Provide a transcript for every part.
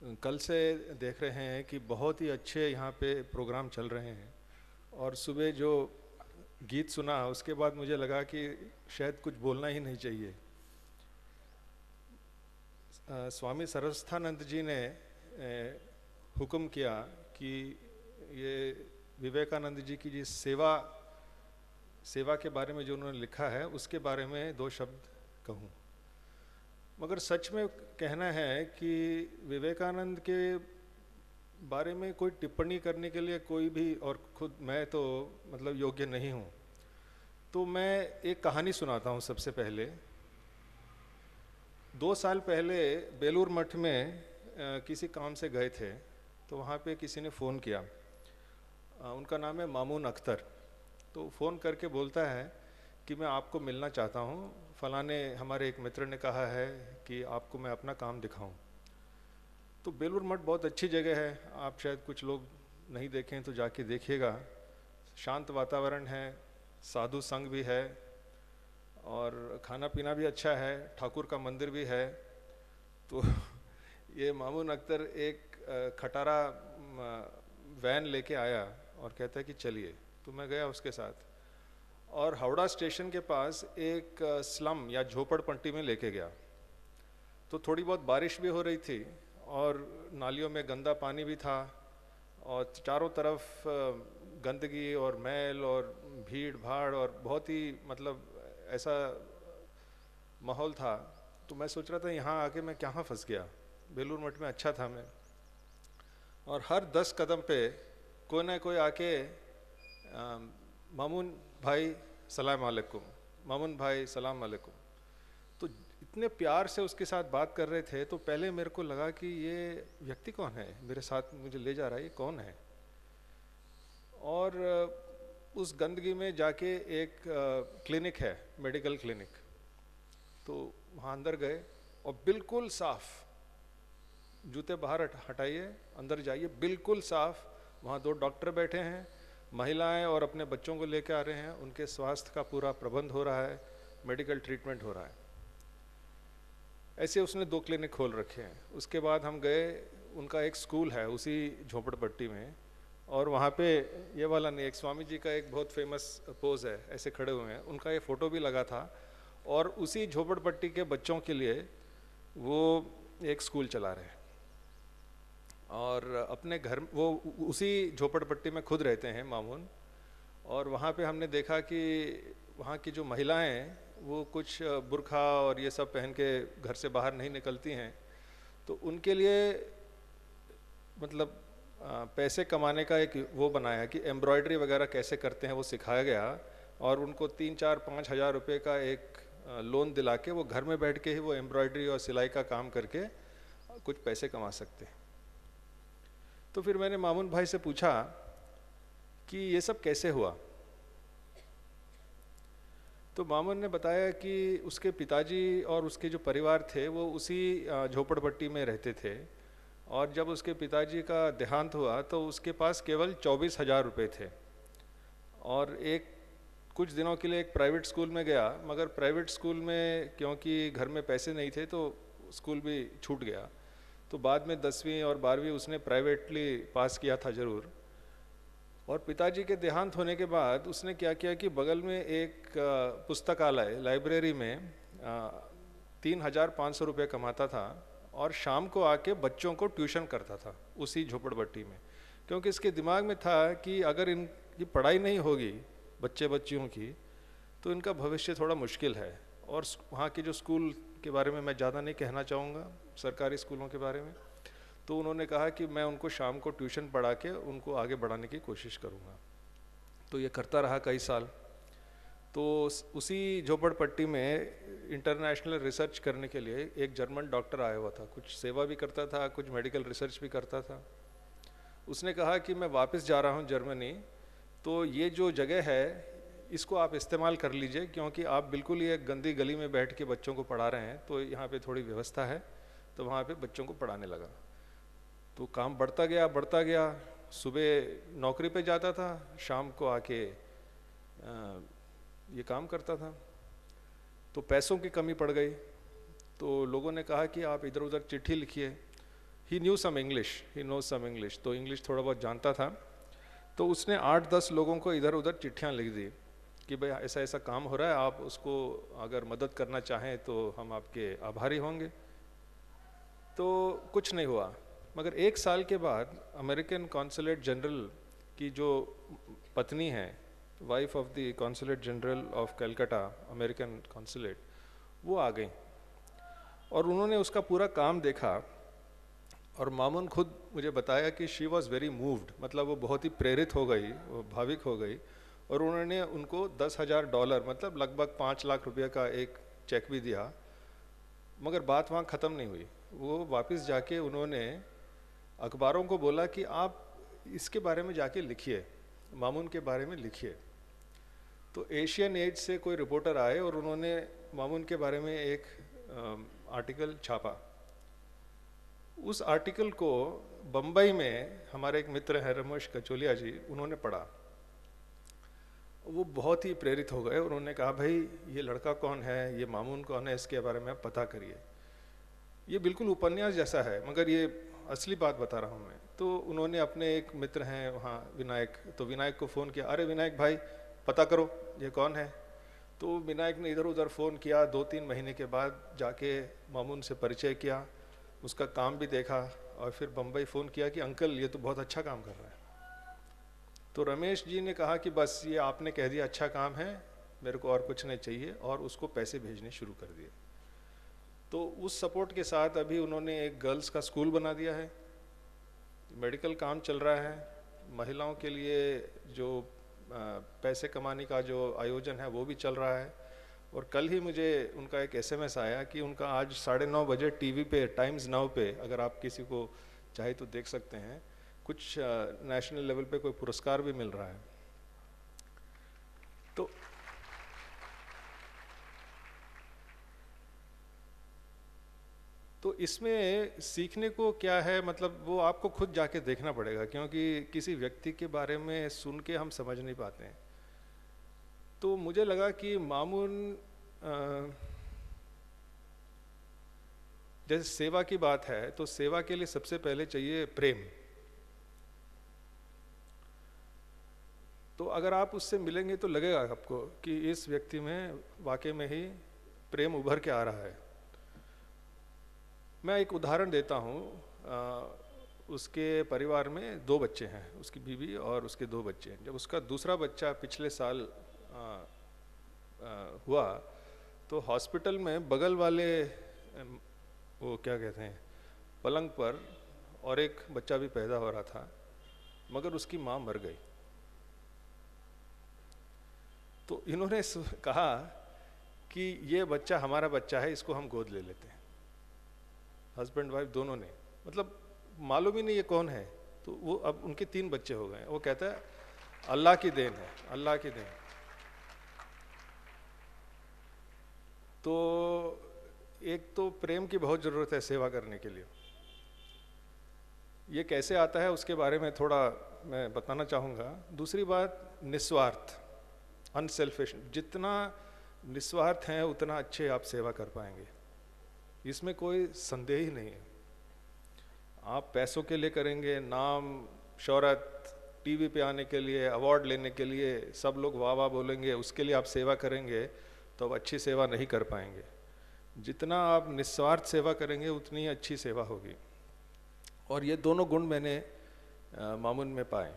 कल से देख रहे हैं कि बहुत ही अच्छे यहाँ पे प्रोग्राम चल रहे हैं। और सुबह जो गीत सुना उसके बाद मुझे लगा कि शायद कुछ बोलना ही नहीं चाहिए। स्वामी सरस्वतानंद जी ने हुक्म किया कि ये विवेकानंद जी की जिस सेवा के बारे में जो उन्होंने लिखा है उसके बारे में दो शब्द कहूँ। मगर सच में कहना है कि विवेकानंद के बारे में कोई टिप्पणी करने के लिए कोई भी, और खुद मैं तो मतलब योग्य नहीं हूँ। तो मैं एक कहानी सुनाता हूँ। सबसे पहले 2 साल पहले बेलूर मठ में किसी काम से गए थे, तो वहाँ पे किसी ने फ़ोन किया। उनका नाम है मामून अख्तर। तो फ़ोन करके बोलता है कि मैं आपको मिलना चाहता हूँ, फलाने हमारे एक मित्र ने कहा है कि आपको मैं अपना काम दिखाऊं। तो बेलूर मठ बहुत अच्छी जगह है, आप शायद कुछ लोग नहीं देखें तो जाके देखिएगा। शांत वातावरण है, साधु संग भी है और खाना पीना भी अच्छा है, ठाकुर का मंदिर भी है। तो ये मामून अख्तर एक खटारा वैन लेके आया और कहता है कि चलिए। तो मैं गया उसके साथ और हावड़ा स्टेशन के पास एक स्लम या झोपड़पट्टी में लेके गया। तो थोड़ी बहुत बारिश भी हो रही थी और नालियों में गंदा पानी भी था और चारों तरफ गंदगी और मैल और भीड़ भाड़ और बहुत ही मतलब ऐसा माहौल था। तो मैं सोच रहा था यहाँ आके मैं कहाँ फंस गया। बेलूर मठ में अच्छा था मैं। और हर 10 कदम पे कोई ना कोई आके मामून भाई सलाम अलैकुम, मामून भाई सलाम अलैकुम। तो इतने प्यार से उसके साथ बात कर रहे थे। तो पहले मेरे को लगा कि ये व्यक्ति कौन है, मेरे साथ मुझे ले जा रहा है, ये कौन है। और उस गंदगी में जाके एक क्लिनिक है, मेडिकल क्लिनिक। तो वहाँ अंदर गए और बिल्कुल साफ, जूते बाहर हटाइए, अंदर जाइए, बिल्कुल साफ। वहाँ 2 डॉक्टर बैठे हैं, महिलाएं और अपने बच्चों को लेकर आ रहे हैं, उनके स्वास्थ्य का पूरा प्रबंध हो रहा है, मेडिकल ट्रीटमेंट हो रहा है। ऐसे उसने 2 क्लिनिक खोल रखे हैं। उसके बाद हम गए, उनका एक स्कूल है उसी झोपड़पट्टी में, और वहाँ पे ये वाला नहीं, एक स्वामी जी का एक बहुत फेमस पोज है, ऐसे खड़े हुए हैं, उनका ये फ़ोटो भी लगा था। और उसी झोपड़पट्टी के बच्चों के लिए वो एक स्कूल चला रहे हैं। और अपने घर वो उसी झोपड़पट्टी में खुद रहते हैं मामून। और वहाँ पे हमने देखा कि वहाँ की जो महिलाएं हैं वो कुछ बुर्खा और ये सब पहन के घर से बाहर नहीं निकलती हैं। तो उनके लिए मतलब पैसे कमाने का एक वो बनाया कि एम्ब्रॉयडरी वगैरह कैसे करते हैं वो सिखाया गया। और उनको 3-4-5 हज़ार रुपये का एक लोन दिला के वो घर में बैठ के ही वो एम्ब्रॉयडरी और सिलाई का काम करके कुछ पैसे कमा सकते हैं। तो फिर मैंने मामून भाई से पूछा कि ये सब कैसे हुआ। तो मामून ने बताया कि उसके पिताजी और उसके जो परिवार थे वो उसी झोपड़पट्टी में रहते थे। और जब उसके पिताजी का देहांत हुआ तो उसके पास केवल 24,000 रुपये थे। और एक कुछ दिनों के लिए एक प्राइवेट स्कूल में गया, मगर प्राइवेट स्कूल में क्योंकि घर में पैसे नहीं थे तो स्कूल भी छूट गया। तो बाद में 10वीं और 12वीं उसने प्राइवेटली पास किया था ज़रूर। और पिताजी के देहांत होने के बाद उसने क्या किया कि बगल में एक पुस्तकालय, लाइब्रेरी में 3,500 रुपये कमाता था और शाम को आके बच्चों को ट्यूशन करता था उसी झोपड़पट्टी में। क्योंकि इसके दिमाग में था कि अगर इनकी पढ़ाई नहीं होगी बच्चे बच्चियों की तो इनका भविष्य थोड़ा मुश्किल है। और वहाँ के जो स्कूल के बारे में मैं ज़्यादा नहीं कहना चाहूँगा, सरकारी स्कूलों के बारे में। तो उन्होंने कहा कि मैं उनको शाम को ट्यूशन पढ़ा के उनको आगे बढ़ाने की कोशिश करूँगा। तो ये करता रहा कई साल। तो उसी झोपड़पट्टी में इंटरनेशनल रिसर्च करने के लिए एक जर्मन डॉक्टर आया हुआ था, कुछ सेवा भी करता था, कुछ मेडिकल रिसर्च भी करता था। उसने कहा कि मैं वापस जा रहा हूँ जर्मनी, तो ये जो जगह है इसको आप इस्तेमाल कर लीजिए, क्योंकि आप बिल्कुल ही एक गंदी गली में बैठ के बच्चों को पढ़ा रहे हैं, तो यहाँ पे थोड़ी व्यवस्था है। तो वहाँ पे बच्चों को पढ़ाने लगा। तो काम बढ़ता गया। सुबह नौकरी पे जाता था, शाम को आके ये काम करता था। तो पैसों की कमी पड़ गई। तो लोगों ने कहा कि आप इधर उधर चिट्ठी लिखिए। He knew some English, he knows some English, तो इंग्लिश थोड़ा बहुत जानता था। तो उसने 8-10 लोगों को इधर उधर चिट्ठियाँ लिख दी कि भाई ऐसा ऐसा काम हो रहा है, आप उसको अगर मदद करना चाहें तो हम आपके आभारी होंगे। तो कुछ नहीं हुआ, मगर 1 साल के बाद अमेरिकन कॉन्सुलेट जनरल की जो पत्नी है, wife of the consulate general of Calcutta American consulate, वो आ गई और उन्होंने उसका पूरा काम देखा। और मामून खुद मुझे बताया कि शी वॉज़ वेरी मूव्ड, मतलब वो बहुत ही प्रेरित हो गई, वो भाविक हो गई, और उन्होंने उनको $10,000 मतलब लगभग 5 लाख रुपये का एक चेक भी दिया। मगर बात वहाँ ख़त्म नहीं हुई। वो वापस जाके उन्होंने अखबारों को बोला कि आप इसके बारे में जाके लिखिए, मामून के बारे में लिखिए। तो एशियन एज से कोई रिपोर्टर आए और उन्होंने मामून के बारे में एक आर्टिकल छापा। उस आर्टिकल को बम्बई में हमारे एक मित्र हैं रमेश कचोलिया जी, उन्होंने पढ़ा। वो बहुत ही प्रेरित हो गए, उन्होंने कहा भाई ये लड़का कौन है, ये मामून कौन है, इसके बारे में आप पता करिए। ये बिल्कुल उपन्यास जैसा है, मगर ये असली बात बता रहा हूँ मैं। तो उन्होंने अपने एक मित्र हैं वहाँ विनायक, तो विनायक को फ़ोन किया, अरे विनायक भाई पता करो ये कौन है। तो विनायक ने इधर उधर फ़ोन किया, 2-3 महीने के बाद जाके मामून से परिचय किया, उसका काम भी देखा, और फिर बम्बई फ़ोन किया कि अंकल ये तो बहुत अच्छा काम कर रहा है। तो रमेश जी ने कहा कि बस ये आपने कह दिया अच्छा काम है, मेरे को और कुछ नहीं चाहिए, और उसको पैसे भेजने शुरू कर दिए। तो उस सपोर्ट के साथ अभी उन्होंने एक गर्ल्स का स्कूल बना दिया है, मेडिकल काम चल रहा है, महिलाओं के लिए जो पैसे कमाने का जो आयोजन है वो भी चल रहा है। और कल ही मुझे उनका एक SMS आया कि उनका आज 9:30 बजे टीवी पे टाइम्स नाउ पे, अगर आप किसी को चाहे तो देख सकते हैं, कुछ नेशनल लेवल पे कोई पुरस्कार भी मिल रहा है। तो इसमें सीखने को क्या है, मतलब वो आपको खुद जाके देखना पड़ेगा, क्योंकि किसी व्यक्ति के बारे में सुन के हम समझ नहीं पाते हैं। तो मुझे लगा कि मामून, जैसे सेवा की बात है, तो सेवा के लिए सबसे पहले चाहिए प्रेम। तो अगर आप उससे मिलेंगे तो लगेगा आपको कि इस व्यक्ति में वाकई में ही प्रेम उभर के आ रहा है। मैं एक उदाहरण देता हूँ। उसके परिवार में 2 बच्चे हैं, उसकी बीवी और उसके 2 बच्चे हैं। जब उसका दूसरा बच्चा पिछले साल हुआ तो हॉस्पिटल में बगल वाले वो क्या कहते हैं पलंग पर और एक बच्चा भी पैदा हो रहा था, मगर उसकी माँ मर गई। तो इन्होंने कहा कि ये बच्चा हमारा बच्चा है, इसको हम गोद ले लेते हैं। हस्बैंड वाइफ दोनों ने, मतलब मालूम ही नहीं ये कौन है। तो वो अब उनके 3 बच्चे हो गए। वो कहता है अल्लाह की देन है, अल्लाह की देन। तो एक तो प्रेम की बहुत ज़रूरत है सेवा करने के लिए। ये कैसे आता है उसके बारे में थोड़ा मैं बताना चाहूँगा। दूसरी बात, निस्वार्थ, अनसेल्फिश। जितना निस्वार्थ हैं उतना अच्छे आप सेवा कर पाएंगे, इसमें कोई संदेह ही नहीं है। आप पैसों के लिए करेंगे, नाम शोहरत, टीवी पे आने के लिए, अवार्ड लेने के लिए, सब लोग वाह वाह बोलेंगे, उसके लिए आप सेवा करेंगे तो आप अच्छी सेवा नहीं कर पाएंगे। जितना आप निस्वार्थ सेवा करेंगे उतनी अच्छी सेवा होगी। और ये दोनों गुण मैंने मामून में पाए।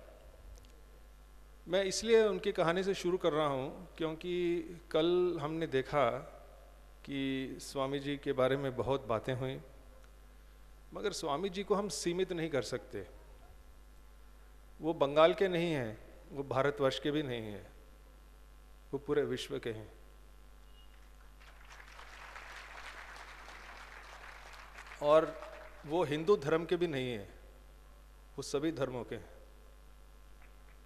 मैं इसलिए उनकी कहानी से शुरू कर रहा हूँ क्योंकि कल हमने देखा कि स्वामी जी के बारे में बहुत बातें हुई, मगर स्वामी जी को हम सीमित नहीं कर सकते। वो बंगाल के नहीं हैं, वो भारतवर्ष के भी नहीं हैं, वो पूरे विश्व के हैं। और वो हिंदू धर्म के भी नहीं हैं, वो सभी धर्मों के हैं।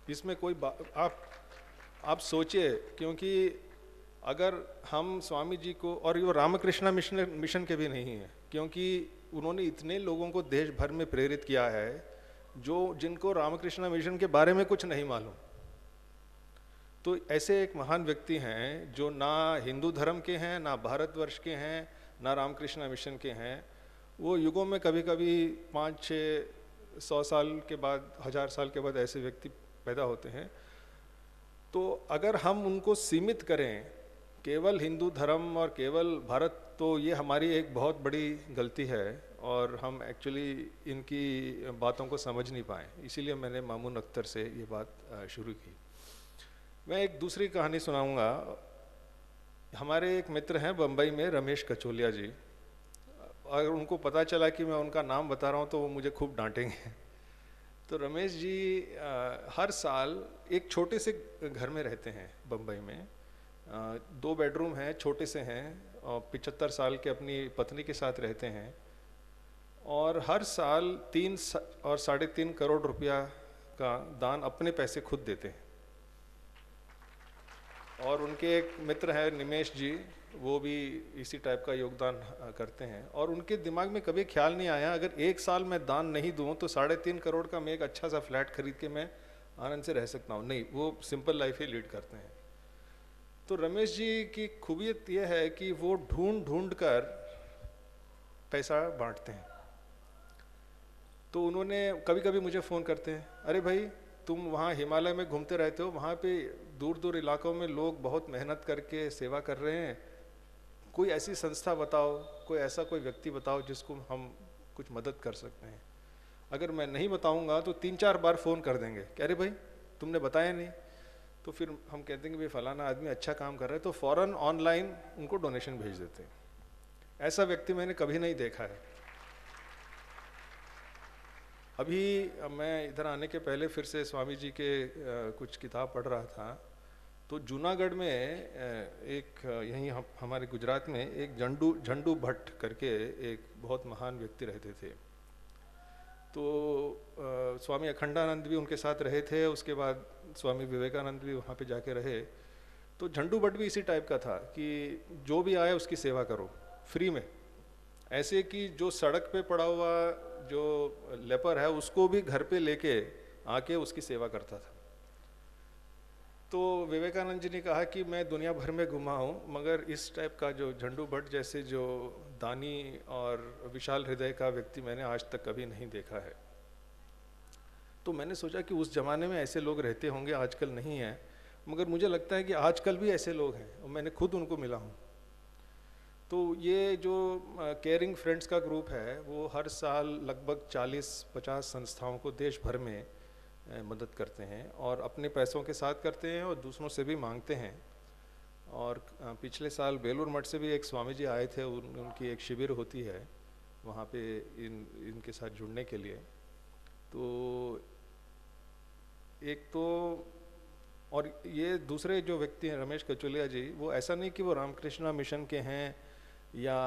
इसमें कोई आप सोचिए, क्योंकि अगर हम स्वामी जी को, और ये रामकृष्ण मिशन के भी नहीं है, क्योंकि उन्होंने इतने लोगों को देश भर में प्रेरित किया है जिनको रामकृष्ण मिशन के बारे में कुछ नहीं मालूम। तो ऐसे एक महान व्यक्ति हैं जो ना हिंदू धर्म के हैं, ना भारतवर्ष के हैं, ना रामकृष्ण मिशन के हैं, वो युगों में कभी कभी 500-600 साल के बाद, 1000 साल के बाद ऐसे व्यक्ति पैदा होते हैं। तो अगर हम उनको सीमित करें केवल हिंदू धर्म और केवल भारत, तो ये हमारी एक बहुत बड़ी गलती है और हम एक्चुअली इनकी बातों को समझ नहीं पाए। इसीलिए मैंने मामून अख्तर से ये बात शुरू की। मैं एक दूसरी कहानी सुनाऊंगा। हमारे एक मित्र हैं बम्बई में, रमेश कचोलिया जी। अगर उनको पता चला कि मैं उनका नाम बता रहा हूँ तो वो मुझे खूब डांटेंगे। तो रमेश जी हर साल एक छोटे से घर में रहते हैं बम्बई में। 2 बेडरूम हैं, छोटे से हैं, और 75 साल के अपनी पत्नी के साथ रहते हैं। और हर साल 3 और 3.5 करोड़ रुपया का दान अपने पैसे खुद देते हैं। और उनके एक मित्र हैं निमेश जी, वो भी इसी टाइप का योगदान करते हैं। और उनके दिमाग में कभी ख्याल नहीं आया अगर एक साल मैं दान नहीं दूं तो 3.5 करोड़ का मैं एक अच्छा सा फ्लैट खरीद के मैं आनंद से रह सकता हूँ। नहीं, वो सिंपल लाइफ ही लीड करते हैं। तो रमेश जी की खूबियत यह है कि वो ढूंढ ढूंढ कर पैसा बांटते हैं। तो उन्होंने कभी कभी मुझे फ़ोन करते हैं, अरे भाई तुम वहाँ हिमालय में घूमते रहते हो, वहाँ पे दूर दूर इलाकों में लोग बहुत मेहनत करके सेवा कर रहे हैं, कोई ऐसी संस्था बताओ, कोई ऐसा कोई व्यक्ति बताओ जिसको हम कुछ मदद कर सकते हैं। अगर मैं नहीं बताऊंगा तो 3-4 बार फ़ोन कर देंगे कि अरे भाई तुमने बताया नहीं। तो फिर हम कहते हैं कि भाई फलाना आदमी अच्छा काम कर रहा है, तो फ़ौरन ऑनलाइन उनको डोनेशन भेज देते हैं। ऐसा व्यक्ति मैंने कभी नहीं देखा है। अभी मैं इधर आने के पहले फिर से स्वामी जी के कुछ किताब पढ़ रहा था। तो जूनागढ़ में एक यहीं हमारे गुजरात में एक झंडू भट्ट करके एक बहुत महान व्यक्ति रहते थे। तो स्वामी अखंडानंद भी उनके साथ रहे थे, उसके बाद स्वामी विवेकानंद भी वहाँ पे जाके रहे। तो झंडू भट्ट भी इसी टाइप का था कि जो भी आए उसकी सेवा करो फ्री में। ऐसे कि जो सड़क पे पड़ा हुआ जो लेपर है उसको भी घर पे लेके आके उसकी सेवा करता था। तो विवेकानंद जी ने कहा कि मैं दुनिया भर में घुमा हूँ, मगर इस टाइप का जो झंडू भट्ट जैसे जो दानी और विशाल हृदय का व्यक्ति मैंने आज तक कभी नहीं देखा है। तो मैंने सोचा कि उस ज़माने में ऐसे लोग रहते होंगे, आजकल नहीं है, मगर मुझे लगता है कि आजकल भी ऐसे लोग हैं और मैंने खुद उनको मिला हूँ। तो ये जो केयरिंग फ्रेंड्स का ग्रुप है वो हर साल लगभग 40-50 संस्थाओं को देश भर में मदद करते हैं और अपने पैसों के साथ करते हैं और दूसरों से भी मांगते हैं। और पिछले साल बेलूर मठ से भी एक स्वामी जी आए थे, उनकी एक शिविर होती है वहाँ पे इनके साथ जुड़ने के लिए। तो एक तो और ये दूसरे जो व्यक्ति हैं रमेश कचोलिया जी, वो ऐसा नहीं कि वो रामकृष्णा मिशन के हैं या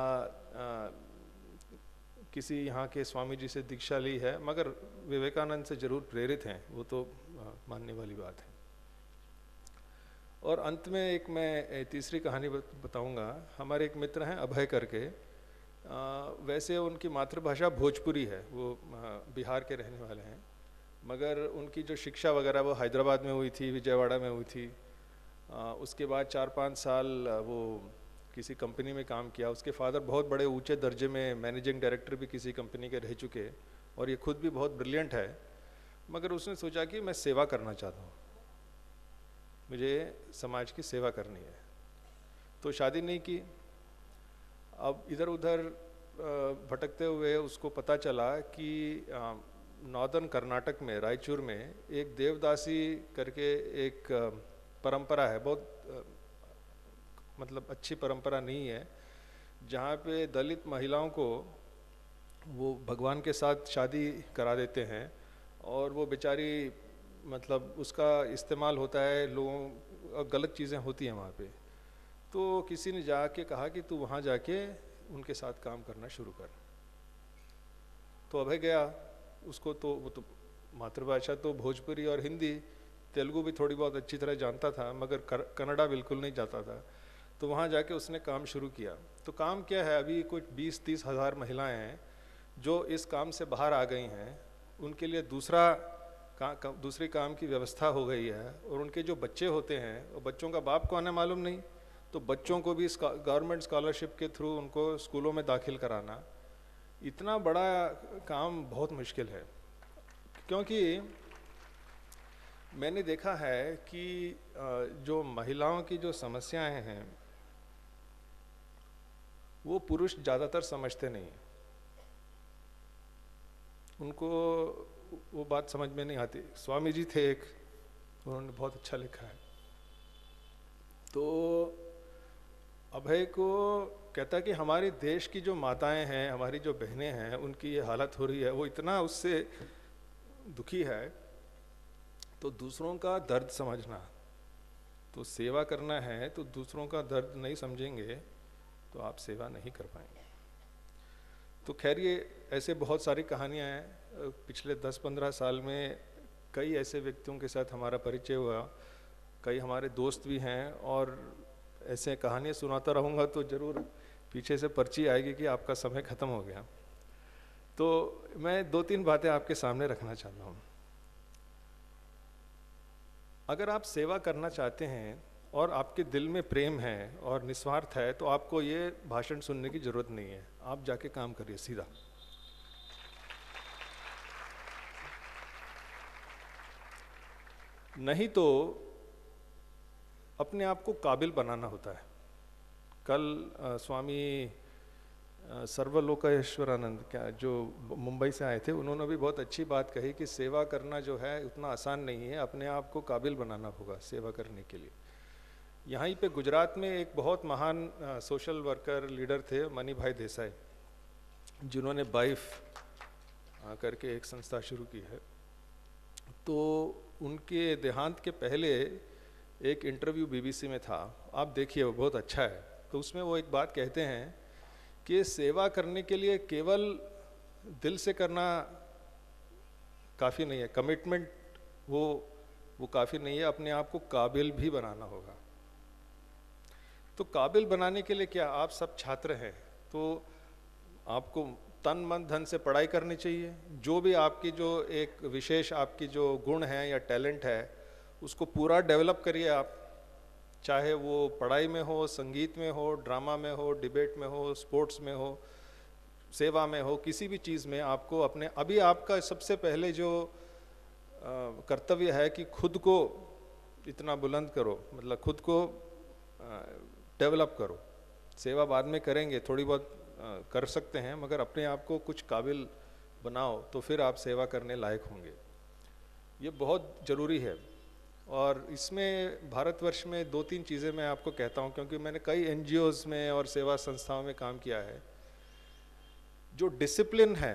किसी यहाँ के स्वामी जी से दीक्षा ली है, मगर विवेकानंद से जरूर प्रेरित हैं, वो तो मानने वाली बात है। और अंत में एक मैं तीसरी कहानी बताऊंगा। हमारे एक मित्र हैं अभय करके, वैसे उनकी मातृभाषा भोजपुरी है, वो बिहार के रहने वाले हैं, मगर उनकी जो शिक्षा वगैरह वो हैदराबाद में हुई थी, विजयवाड़ा में हुई थी। उसके बाद 4-5 साल वो किसी कंपनी में काम किया। उसके फादर बहुत बड़े ऊंचे दर्जे में मैनेजिंग डायरेक्टर भी किसी कंपनी के रह चुके, और ये खुद भी बहुत ब्रिलियंट है, मगर उसने सोचा कि मैं सेवा करना चाहता हूँ, मुझे समाज की सेवा करनी है। तो शादी नहीं की। अब इधर उधर भटकते हुए उसको पता चला कि नॉर्दर्न कर्नाटक में रायचूर में एक देवदासी करके एक परंपरा है, बहुत मतलब अच्छी परंपरा नहीं है, जहाँ पे दलित महिलाओं को वो भगवान के साथ शादी करा देते हैं और वो बेचारी मतलब उसका इस्तेमाल होता है, लोगों गलत चीज़ें होती हैं वहाँ पे। तो किसी ने जाके कहा कि तू वहाँ जाके उनके साथ काम करना शुरू कर। तो अभय गया, उसको तो वो तो मातृभाषा तो भोजपुरी और हिंदी, तेलुगु भी थोड़ी बहुत अच्छी तरह जानता था, मगर कन्नड़ा बिल्कुल नहीं जाता था। तो वहाँ जाके उसने काम शुरू किया। तो काम क्या है, अभी कुछ 20-30 हज़ार महिलाएं हैं जो इस काम से बाहर आ गई हैं, उनके लिए दूसरी काम की व्यवस्था हो गई है। और उनके जो बच्चे होते हैं, वो बच्चों का बाप कौन है मालूम नहीं, तो बच्चों को भी गवर्नमेंट स्कॉलरशिप के थ्रू उनको स्कूलों में दाखिल कराना, इतना बड़ा काम बहुत मुश्किल है, क्योंकि मैंने देखा है कि जो महिलाओं की जो समस्याएं हैं वो पुरुष ज़्यादातर समझते नहीं हैं, उनको वो बात समझ में नहीं आती। स्वामी जी थे एक, उन्होंने बहुत अच्छा लिखा है। तो अभय को कहता है कि हमारे देश की जो माताएं हैं, हमारी जो बहनें हैं, उनकी ये हालत हो रही है, वो इतना उससे दुखी है। तो दूसरों का दर्द समझना, तो सेवा करना है, तो दूसरों का दर्द नहीं समझेंगे तो आप सेवा नहीं कर पाएंगे। तो खैर ये ऐसे बहुत सारी कहानियाँ हैं। पिछले 10-15 साल में कई ऐसे व्यक्तियों के साथ हमारा परिचय हुआ, कई हमारे दोस्त भी हैं, और ऐसे कहानियाँ सुनाता रहूँगा तो ज़रूर पीछे से पर्ची आएगी कि आपका समय ख़त्म हो गया। तो मैं 2-3 बातें आपके सामने रखना चाहता हूँ। अगर आप सेवा करना चाहते हैं और आपके दिल में प्रेम है और निस्वार्थ है, तो आपको ये भाषण सुनने की ज़रूरत नहीं है, आप जाके काम करिए सीधा। नहीं तो अपने आप को काबिल बनाना होता है। कल स्वामी सर्वलोकेश्वरानंद क्या जो मुंबई से आए थे, उन्होंने भी बहुत अच्छी बात कही कि सेवा करना जो है उतना आसान नहीं है, अपने आप को काबिल बनाना होगा सेवा करने के लिए। यहाँ पे गुजरात में एक बहुत महान सोशल वर्कर लीडर थे, मनी भाई देसाई, जिन्होंने बाइफ करके एक संस्था शुरू की है। तो उनके देहांत के पहले एक इंटरव्यू बीबीसी में था, आप देखिए वो बहुत अच्छा है। तो उसमें वो एक बात कहते हैं कि सेवा करने के लिए केवल दिल से करना काफ़ी नहीं है, कमिटमेंट वो काफ़ी नहीं है, अपने आप को काबिल भी बनाना होगा। तो काबिल बनाने के लिए क्या, आप सब छात्र हैं तो आपको तन मन धन से पढ़ाई करनी चाहिए। जो भी आपकी जो एक विशेष आपकी जो गुण है या टैलेंट है उसको पूरा डेवलप करिए आप, चाहे वो पढ़ाई में हो, संगीत में हो, ड्रामा में हो, डिबेट में हो, स्पोर्ट्स में हो, सेवा में हो, किसी भी चीज़ में आपको अपने अभी आपका सबसे पहले जो कर्तव्य है कि खुद को इतना बुलंद करो, मतलब खुद को डेवलप करो। सेवा बाद में करेंगे, थोड़ी बहुत कर सकते हैं, मगर अपने आप को कुछ काबिल बनाओ तो फिर आप सेवा करने लायक होंगे। ये बहुत ज़रूरी है। और इसमें भारतवर्ष में 2-3 चीज़ें मैं आपको कहता हूँ, क्योंकि मैंने कई NGOs में और सेवा संस्थाओं में काम किया है। जो डिसिप्लिन है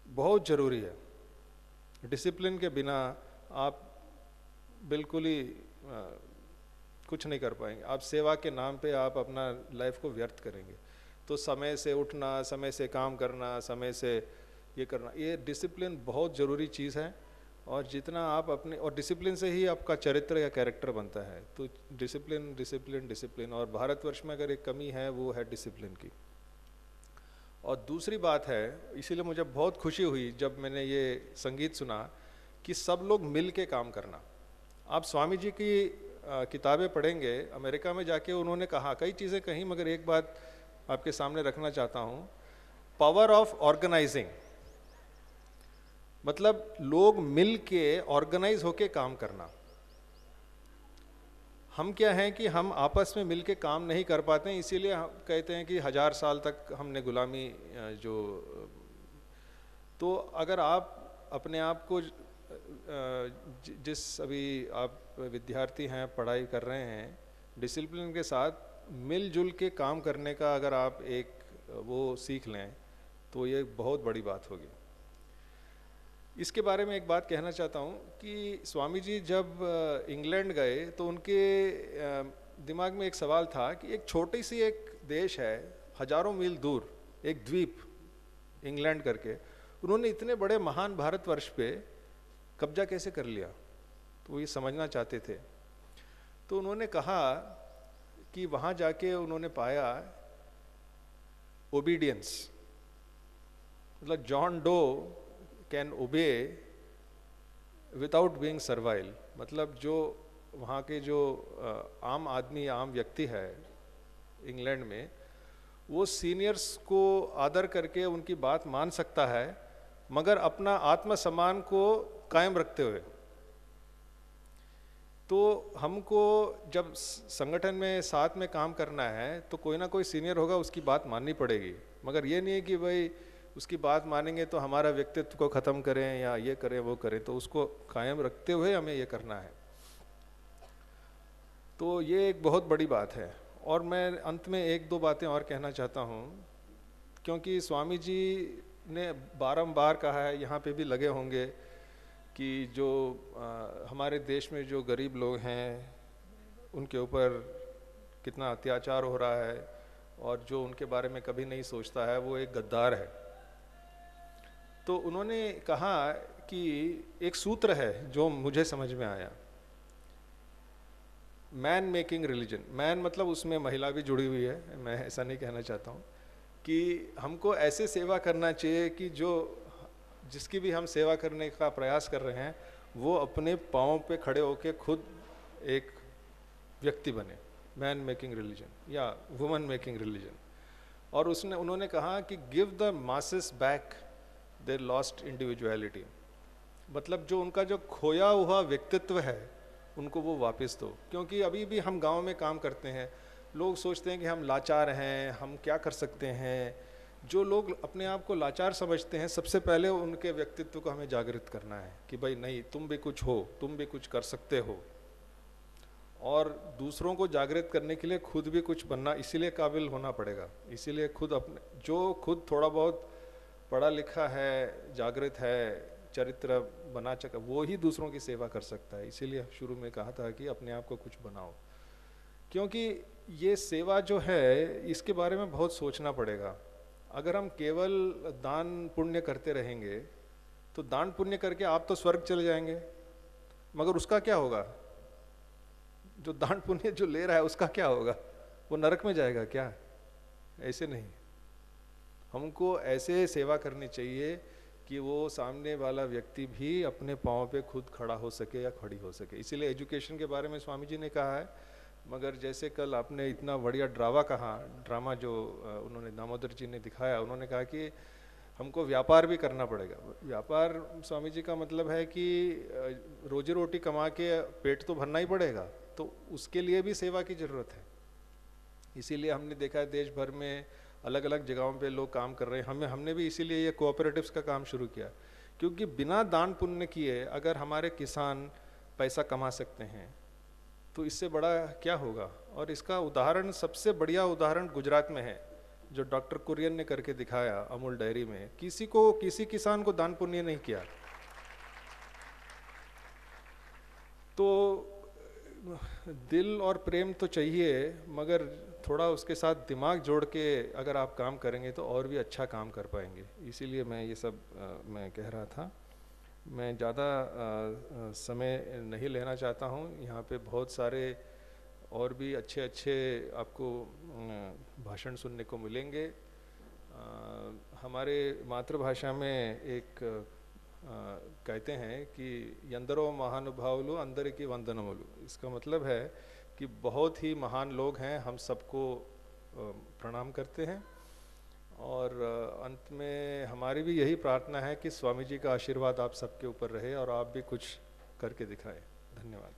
बहुत ज़रूरी है। डिसिप्लिन के बिना आप बिल्कुल ही कुछ नहीं कर पाएंगे। आप सेवा के नाम पे आप अपना लाइफ को व्यर्थ करेंगे। तो समय से उठना, समय से काम करना, समय से ये करना, ये डिसिप्लिन बहुत ज़रूरी चीज़ है। और जितना आप अपने, और डिसिप्लिन से ही आपका चरित्र या कैरेक्टर बनता है। तो डिसिप्लिन डिसिप्लिन डिसिप्लिन, और भारतवर्ष में अगर एक कमी है वो है डिसिप्लिन की। और दूसरी बात है, इसीलिए मुझे बहुत खुशी हुई जब मैंने ये संगीत सुना कि सब लोग मिल के काम करना। आप स्वामी जी की किताबें पढ़ेंगे, अमेरिका में जाके उन्होंने कहा, कई चीज़ें कहीं, मगर एक बात आपके सामने रखना चाहता हूँ, पावर ऑफ ऑर्गेनाइजिंग। मतलब लोग मिल के ऑर्गेनाइज होके काम करना। हम क्या हैं कि हम आपस में मिल के काम नहीं कर पाते हैं, इसीलिए हम कहते हैं कि 1000 साल तक हमने गुलामी जो। तो अगर आप अपने आप को जिस अभी आप विद्यार्थी हैं, पढ़ाई कर रहे हैं, डिसिप्लिन के साथ मिलजुल के काम करने का अगर आप एक वो सीख लें तो ये बहुत बड़ी बात होगी। इसके बारे में एक बात कहना चाहता हूँ कि स्वामी जी जब इंग्लैंड गए तो उनके दिमाग में एक सवाल था कि एक छोटी सी एक देश है हजारों मील दूर, एक द्वीप इंग्लैंड करके, उन्होंने इतने बड़े महान भारतवर्ष पे कब्जा कैसे कर लिया। तो वो ये समझना चाहते थे। तो उन्होंने कहा कि वहाँ जाके उन्होंने पाया ओबीडियंस, मतलब John Doe can obey without being servile. मतलब जो वहाँ के जो आम आदमी, आम व्यक्ति है इंग्लैंड में, वो सीनियर्स को आदर करके उनकी बात मान सकता है, मगर अपना आत्मसम्मान को कायम रखते हुए। तो हमको जब संगठन में साथ में काम करना है तो कोई ना कोई सीनियर होगा, उसकी बात माननी पड़ेगी। मगर ये नहीं है कि भाई उसकी बात मानेंगे तो हमारा व्यक्तित्व को ख़त्म करें या ये करें वो करें, तो उसको कायम रखते हुए हमें ये करना है। तो ये एक बहुत बड़ी बात है। और मैं अंत में एक दो बातें और कहना चाहता हूँ, क्योंकि स्वामी जी ने बारंबार कहा है, यहाँ पे भी लगे होंगे, कि जो हमारे देश में जो गरीब लोग हैं उनके ऊपर कितना अत्याचार हो रहा है, और जो उनके बारे में कभी नहीं सोचता है वो एक गद्दार है। तो उन्होंने कहा कि एक सूत्र है जो मुझे समझ में आया, मैन मेकिंग रिलीजन। मैन मतलब उसमें महिला भी जुड़ी हुई है, मैं ऐसा नहीं कहना चाहता हूँ, कि हमको ऐसे सेवा करना चाहिए कि जो जिसकी भी हम सेवा करने का प्रयास कर रहे हैं वो अपने पाँव पे खड़े होकर खुद एक व्यक्ति बने। मैन मेकिंग रिलीजन या वुमन मेकिंग रिलीजन। और उन्होंने कहा कि give the masses back their lost individuality, मतलब जो उनका जो खोया हुआ व्यक्तित्व है उनको वो वापस दो। क्योंकि अभी भी हम गांव में काम करते हैं, लोग सोचते हैं कि हम लाचार हैं, हम क्या कर सकते हैं। जो लोग अपने आप को लाचार समझते हैं, सबसे पहले उनके व्यक्तित्व को हमें जागृत करना है कि भाई नहीं, तुम भी कुछ हो, तुम भी कुछ कर सकते हो। और दूसरों को जागृत करने के लिए खुद भी कुछ बनना, इसीलिए काबिल होना पड़ेगा। इसीलिए खुद अपने, जो खुद थोड़ा बहुत पढ़ा लिखा है, जागृत है, चरित्र बना चुका, वो ही दूसरों की सेवा कर सकता है। इसीलिए शुरू में कहा था कि अपने आप को कुछ बनाओ। क्योंकि ये सेवा जो है इसके बारे में बहुत सोचना पड़ेगा। अगर हम केवल दान पुण्य करते रहेंगे तो दान पुण्य करके आप तो स्वर्ग चले जाएंगे, मगर उसका क्या होगा? जो दान पुण्य जो ले रहा है उसका क्या होगा? वो नरक में जाएगा क्या? ऐसे नहीं। हमको ऐसे सेवा करनी चाहिए कि वो सामने वाला व्यक्ति भी अपने पाँव पे खुद खड़ा हो सके या खड़ी हो सके। इसीलिए एजुकेशन के बारे में स्वामी जी ने कहा है। मगर जैसे कल आपने इतना बढ़िया ड्रामा जो उन्होंने दामोदर जी ने दिखाया, उन्होंने कहा कि हमको व्यापार भी करना पड़ेगा। व्यापार स्वामी जी का मतलब है कि रोजी रोटी कमा के पेट तो भरना ही पड़ेगा, तो उसके लिए भी सेवा की ज़रूरत है। इसीलिए हमने देखा है देश भर में अलग अलग जगहों पे लोग काम कर रहे हैं। हमने भी इसीलिए ये कोऑपरेटिव्स का काम शुरू किया, क्योंकि बिना दान पुण्य किए अगर हमारे किसान पैसा कमा सकते हैं तो इससे बड़ा क्या होगा। और इसका उदाहरण, सबसे बढ़िया उदाहरण गुजरात में है, जो डॉक्टर कुरियन ने करके दिखाया अमूल डेयरी में। किसी किसान को दान पुण्य नहीं किया। तो दिल और प्रेम तो चाहिए, मगर थोड़ा उसके साथ दिमाग जोड़ के अगर आप काम करेंगे तो और भी अच्छा काम कर पाएंगे। इसीलिए मैं ये सब मैं कह रहा था। मैं ज़्यादा समय नहीं लेना चाहता हूँ। यहाँ पे बहुत सारे और भी अच्छे अच्छे आपको भाषण सुनने को मिलेंगे। हमारे मातृभाषा में एक कहते हैं कि यंदरो महानुभावलु अंदर की वंदनमुलु। इसका मतलब है कि बहुत ही महान लोग हैं, हम सबको प्रणाम करते हैं। और अंत में हमारी भी यही प्रार्थना है कि स्वामी जी का आशीर्वाद आप सबके ऊपर रहे और आप भी कुछ करके दिखाएं। धन्यवाद।